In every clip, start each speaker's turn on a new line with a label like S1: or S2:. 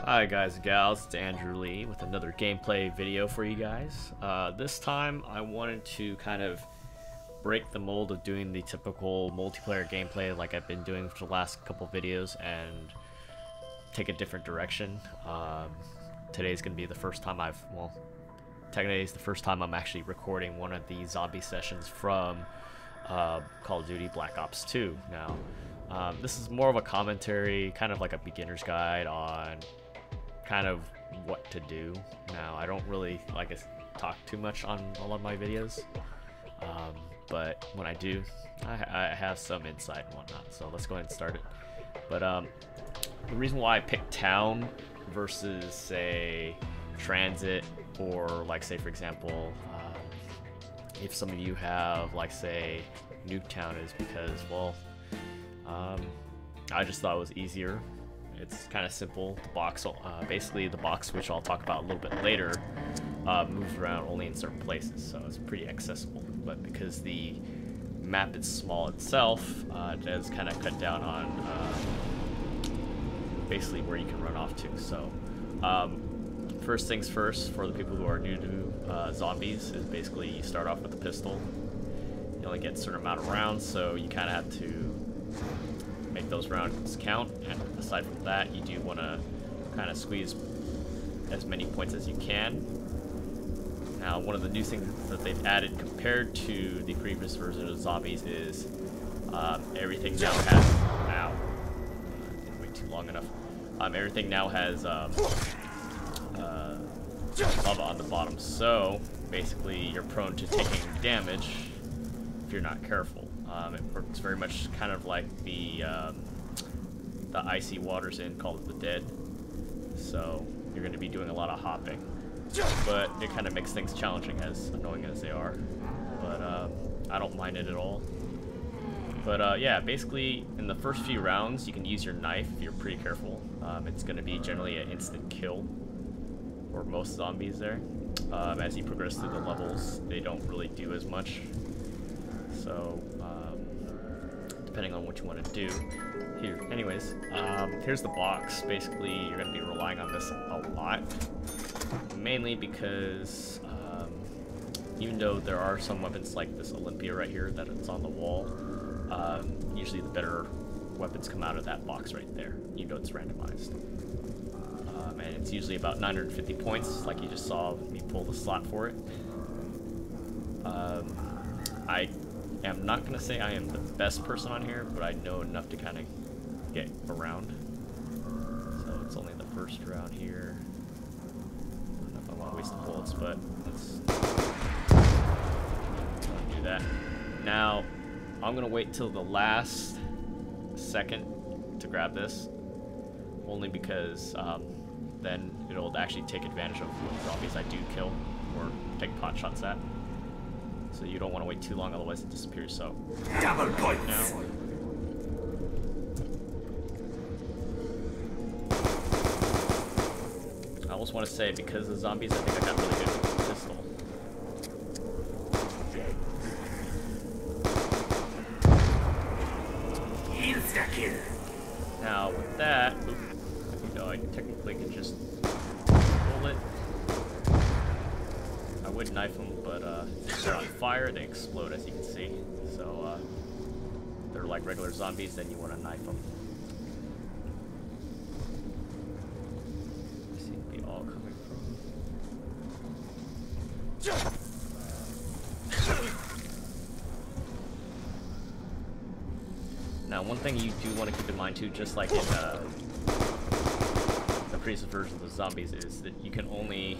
S1: Hi guys and gals, it's Andrew Lee with another gameplay video for you guys. This time I wanted to kind of break the mold of doing the typical multiplayer gameplay like I've been doing for the last couple videos and take a different direction. Today's going to be the first time technically it's the first time I'm actually recording one of the zombie sessions from Call of Duty Black Ops 2 now. This is more of a commentary, kind of like a beginner's guide on kind of what to do. Now, I don't really like to talk too much on a lot of my videos, but when I do, I have some insight and whatnot, so let's go ahead and start it. But the reason why I picked town versus, say, transit, or like, say, for example, if some of you have, like, say, Nuketown, is because, well, I just thought it was easier. It's kind of simple. The box, basically the box, which I'll talk about a little bit later, moves around only in certain places, so it's pretty accessible. But because the map is small itself, it does kind of cut down on basically where you can run off to. So first things first, for the people who are new to zombies, is basically you start off with a pistol. You only get a certain amount of rounds, so you kind of have to make those rounds count, and aside from that, you do want to kind of squeeze as many points as you can. Now, one of the new things that they've added compared to the previous version of zombies is everything now has... Ow. Didn't wait too long enough. Everything now has lava on the bottom, so basically you're prone to taking damage if you're not careful. It works very much kind of like the icy waters in Call of the Dead, so you're going to be doing a lot of hopping, but it kind of makes things challenging, as annoying as they are, but I don't mind it at all. But yeah, basically in the first few rounds you can use your knife if you're pretty careful. It's going to be generally an instant kill for most zombies there. As you progress through the levels, they don't really do as much, so depending on what you want to do. Here, anyways, here's the box. Basically, you're going to be relying on this a lot, mainly because even though there are some weapons like this Olympia right here that it's on the wall, usually the better weapons come out of that box right there, even though it's randomized. And it's usually about 950 points, like you just saw me pull the slot for it. I'm not going to say I am the best person on here, but I know enough to kind of get around. So it's only the first round here. I don't know if I want to waste the bullets, but let's do that. Now, I'm going to wait till the last second to grab this, only because then it'll actually take advantage of what zombies I do kill or take pot shots at. So you don't want to wait too long, otherwise it disappears. So
S2: double points.
S1: Now, I almost want to say, because of zombies, I think I got really good with the pistol.
S2: Insta kill.
S1: Now with that, you know, I technically can just pull it. I would knife them, but if they're on fire, they explode, as you can see. So if they're like regular zombies, then you want to knife them. They seem to be all coming from. Now, one thing you do want to keep in mind too, just like in the previous versions of zombies, is that you can only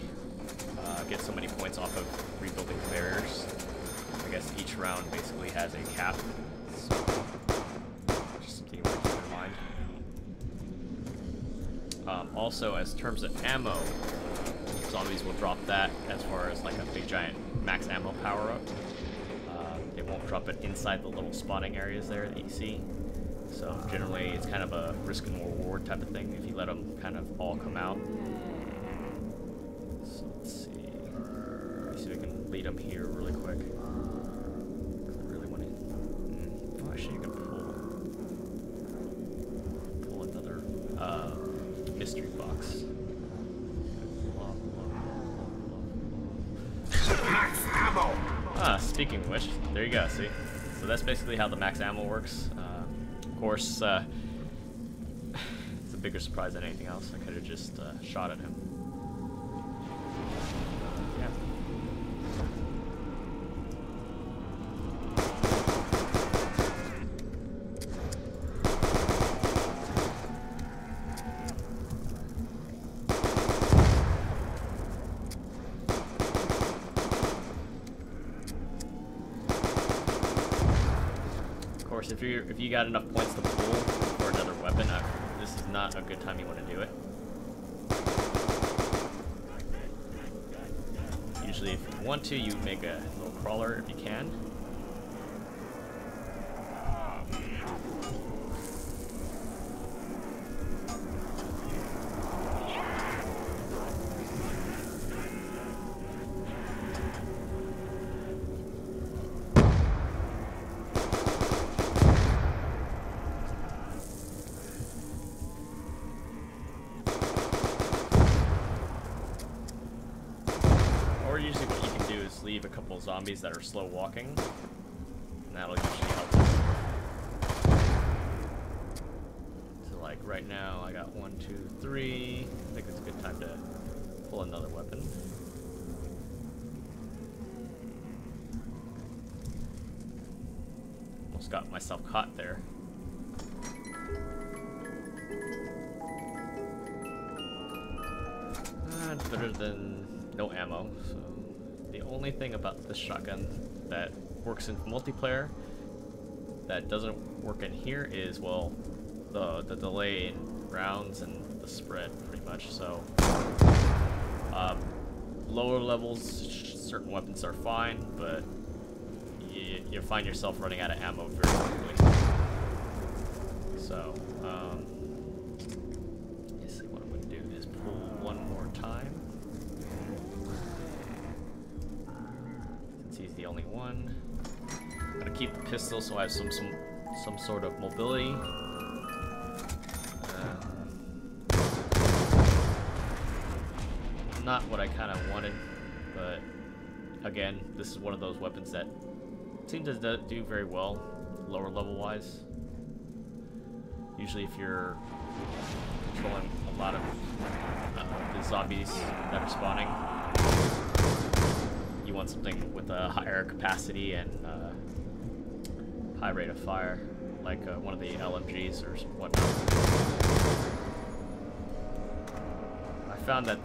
S1: get so many points off of rebuilding barriers. I guess each round basically has a cap, so just something to keep in mind. Also, as terms of ammo, zombies will drop that as far as like a big giant max ammo power up. They won't drop it inside the little spawning areas there that you see. So generally it's kind of a risk and reward type of thing if you let them kind of all come out. So let's see. See if we can lead them here really quick. I really want to. Oh, actually, you can pull another mystery box. Ah, speaking of which, there you go, see? So that's basically how the max ammo works. Of course, it's a bigger surprise than anything else. I could have just shot at him. Yeah. Of course, if you got enough points to pull for another weapon, this is not a good time you want to do it. Usually, if you want to, you make a little crawler if you can. Usually what you can do is leave a couple of zombies that are slow walking, and that'll usually help them. So like right now I got 1, 2, 3. I think it's a good time to pull another weapon. Almost got myself caught there. Better than no ammo, so the only thing about this shotgun that works in multiplayer that doesn't work in here is, well, the delay in rounds and the spread, pretty much. So lower levels, certain weapons are fine, but you find yourself running out of ammo very quickly. So yes, what I'm going to do is pull one more time. Since he's the only one, I'm gonna keep the pistol so I have some sort of mobility. Not what I kind of wanted, but again, this is one of those weapons that seems to do very well, lower level wise. Usually, if you're controlling a lot of the zombies that are spawning, you want something with a higher capacity and high rate of fire, like one of the LMGs or whatnot. I found that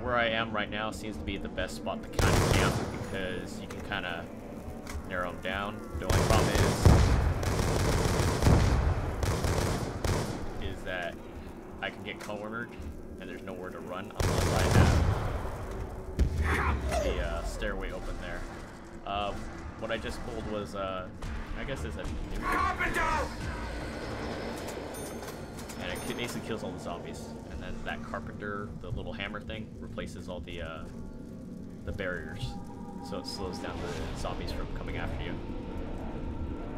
S1: where I am right now seems to be the best spot to kind of camp, because you can kind of narrow them down. The only problem is that I can get cornered and there's nowhere to run unless I have the stairway open there. What I just pulled was, I guess it's a new carpenter, and it basically kills all the zombies. And then that carpenter, the little hammer thing, replaces all the barriers, so it slows down the zombies from coming after you.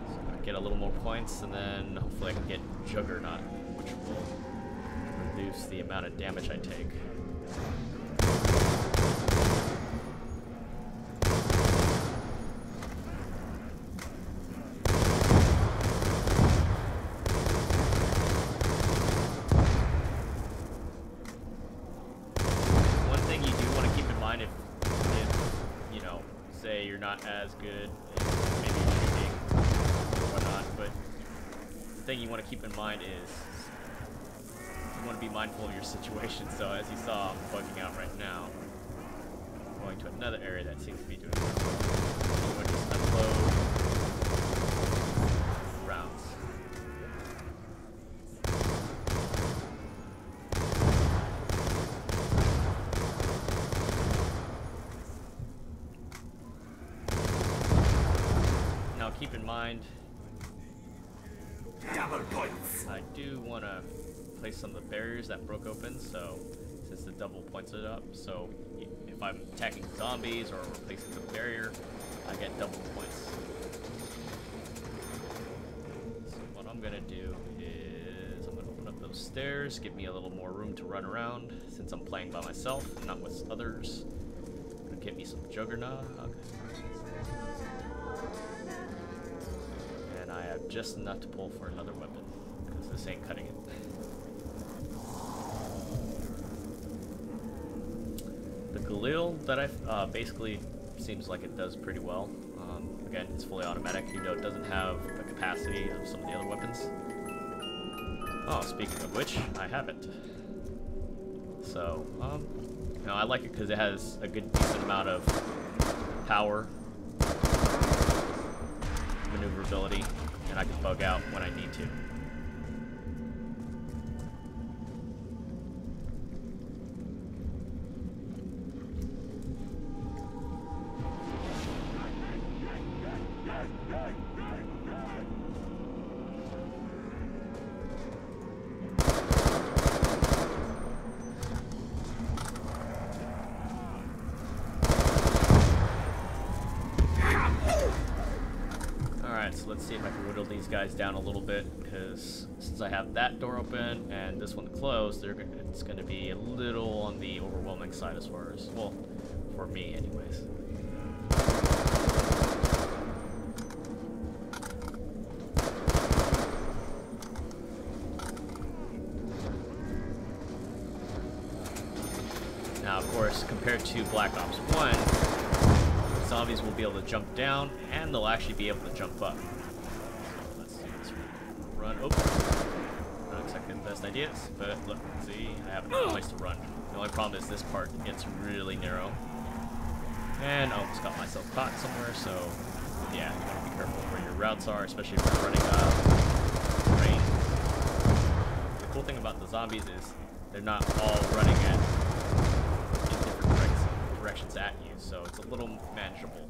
S1: So I get a little more points, and then hopefully I can get Juggernaut, which will reduce the amount of damage I take. Not as good in maybe shooting or whatnot, but the thing you want to keep in mind is you want to be mindful of your situation. So as you saw, I'm bugging out right now. I'm going to another area that seems to be doing well. You want to just unload rounds. Keep in mind,
S2: double points.
S1: I do want to place some of the barriers that broke open, so since the double points it up, so if I'm attacking zombies or replacing the barrier, I get double points. So what I'm gonna do is I'm gonna open up those stairs, give me a little more room to run around since I'm playing by myself and not with others. I'm gonna get me some Juggernaut. Okay. And I have just enough to pull for another weapon, because this ain't cutting it. The Galil that I've basically seems like it does pretty well. Again, it's fully automatic, even though it doesn't have the capacity of some of the other weapons. Oh, speaking of which, I have it. So, you know, I like it because it has a good decent amount of power, maneuverability, and I can bug out when I need to. So let's see if I can whittle these guys down a little bit, because since I have that door open and this one closed, it's going to be a little on the overwhelming side as far as, well, for me anyways. Now, of course, compared to Black Ops 1, zombies will be able to jump down, and they'll actually be able to jump up. So let's see, let's run. Oh, not exactly the best ideas, but look, see, I have a place to run. The only problem is this part gets really narrow. And I almost got myself caught somewhere, so yeah, you gotta be careful where your routes are, especially if you're running rain. The cool thing about the zombies is they're not all running in different directions at you, so it's a little manageable.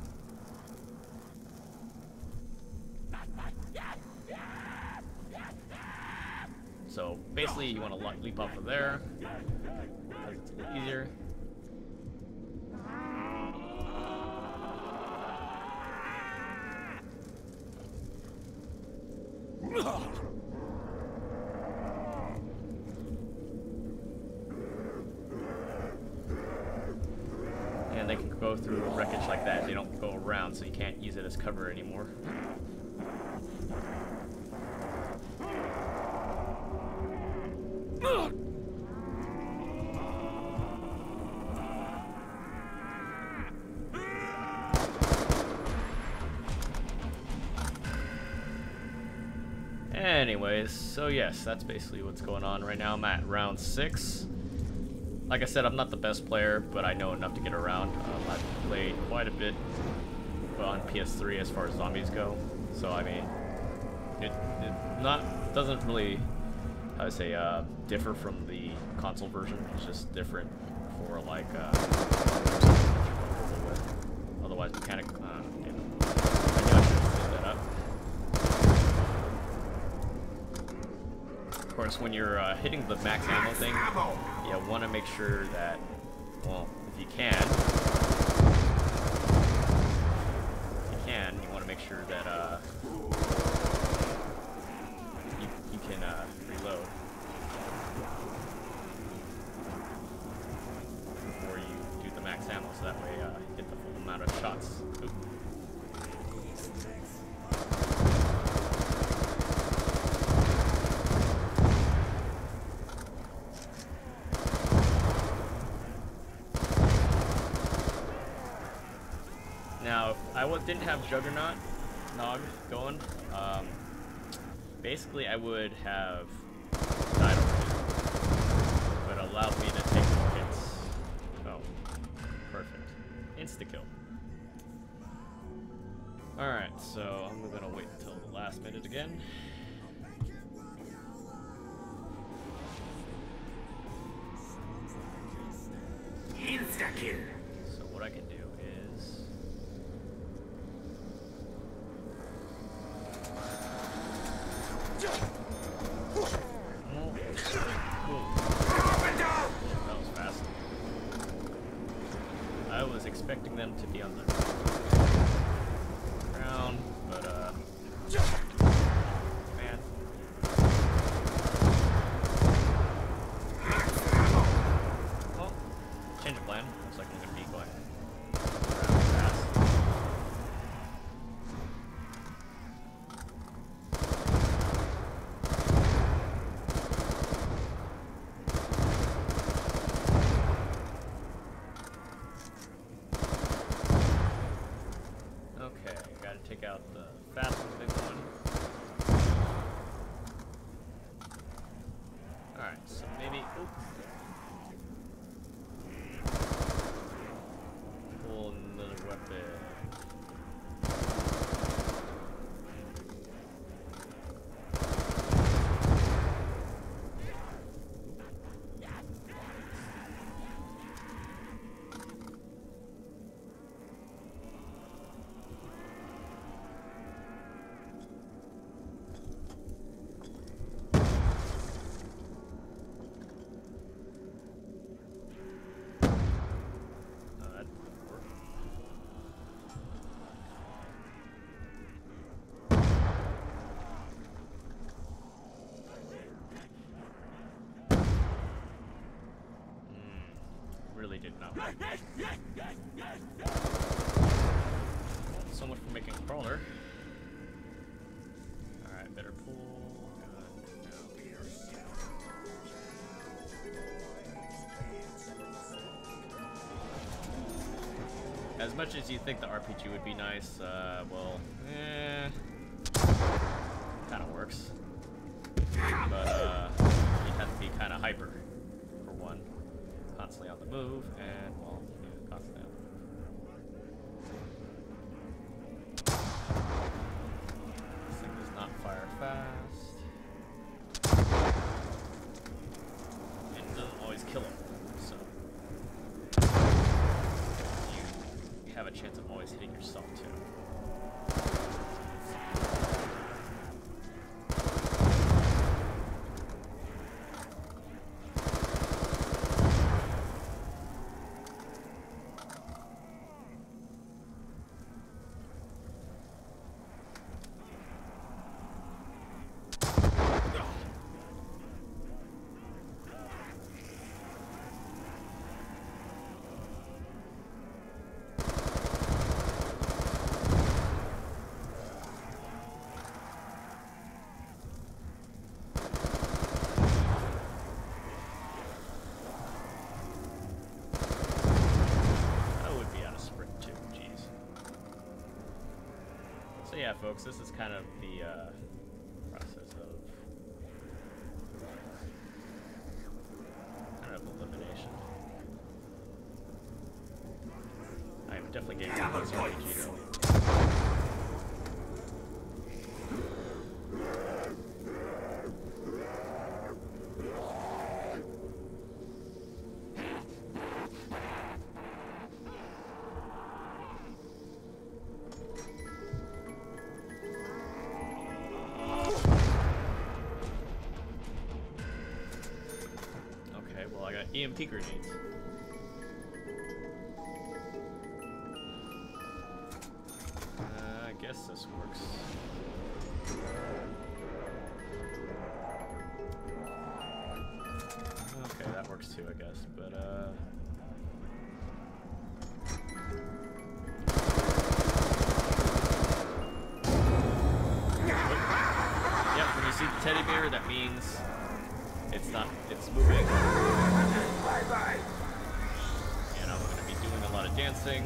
S1: So basically you want to leap off of there, because it's a little easier. And they can go through wreckage like that. They don't go around, so you can't use it as cover anymore. Anyways, so yes, that's basically what's going on right now. I'm at round 6. Like I said, I'm not the best player, but I know enough to get around. I've played quite a bit on PS3 as far as zombies go. So I mean, it doesn't really, how to say, differ from the console version. It's just different for like otherwise mechanic. I knew I should clean that up. Of course, when you're hitting the max ammo thing, you want to make sure that, well, if you can, you want to make sure that you can reload before you do the max ammo, so that way you get the full amount of shots. Ooh. Now, if I didn't have Juggernaut Nog going, basically I would have died already, but it allowed me to take more hits. Oh, perfect. Insta-kill. Alright, so I'm gonna wait until the last minute again.
S2: Insta-kill.
S1: So what I can do is... That was fast. I was expecting them to be on the ground, but man. Well, change of plan. Looks like I'm gonna be going around fast. did not work. Well, so much for making a crawler. Alright, better pull. As much as you think the RPG would be nice, well, kind of works. But, you have to be kind of hyper, for one. Constantly on the move, and, well, yeah, constantly on the move. This thing does not fire fast. And it doesn't always kill him, so you have a chance of always hitting yourself, too. So yeah, folks, this is kind of the process of elimination. I am definitely getting close to RPG though. Well, I got EMP grenades. I guess this works. Okay, that works too, I guess, but yep, when you see the teddy bear, that means it's moving.
S2: Bye-bye.
S1: And I'm gonna be doing a lot of dancing.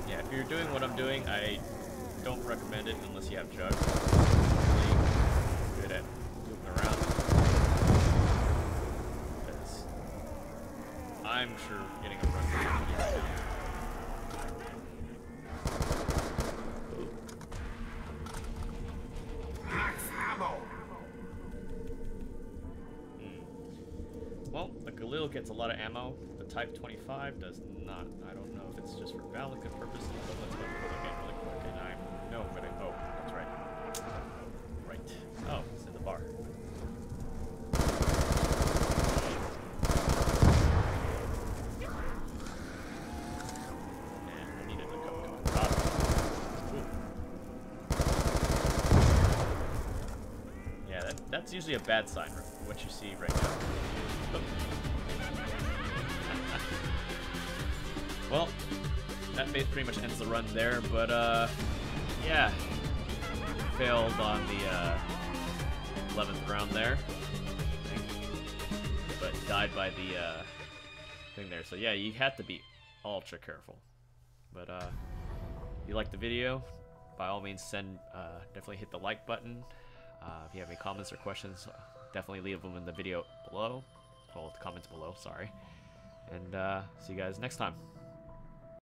S1: Yeah, if you're doing what I'm doing, I don't recommend it unless you have jugs. Really good at moving around. Because I'm sure getting a run for right now. Well, the Galil gets a lot of ammo. The Type 25 does not. I don't know if it's just for Valakut purposes, but let's go through the game really quick. And I know what I. Oh, that's right. Right. Oh, it's in the bar. And I needed to come to the bottom. Ooh. Yeah, that's usually a bad sign. What you see right now. Well, that pretty much ends the run there, but yeah, failed on the 11th round there, I think, but died by the thing there. So yeah, you have to be ultra careful. But if you like the video, by all means, definitely hit the like button. If you have any comments or questions, definitely leave them in the video below. Well, the comments below, sorry. And see you guys next time.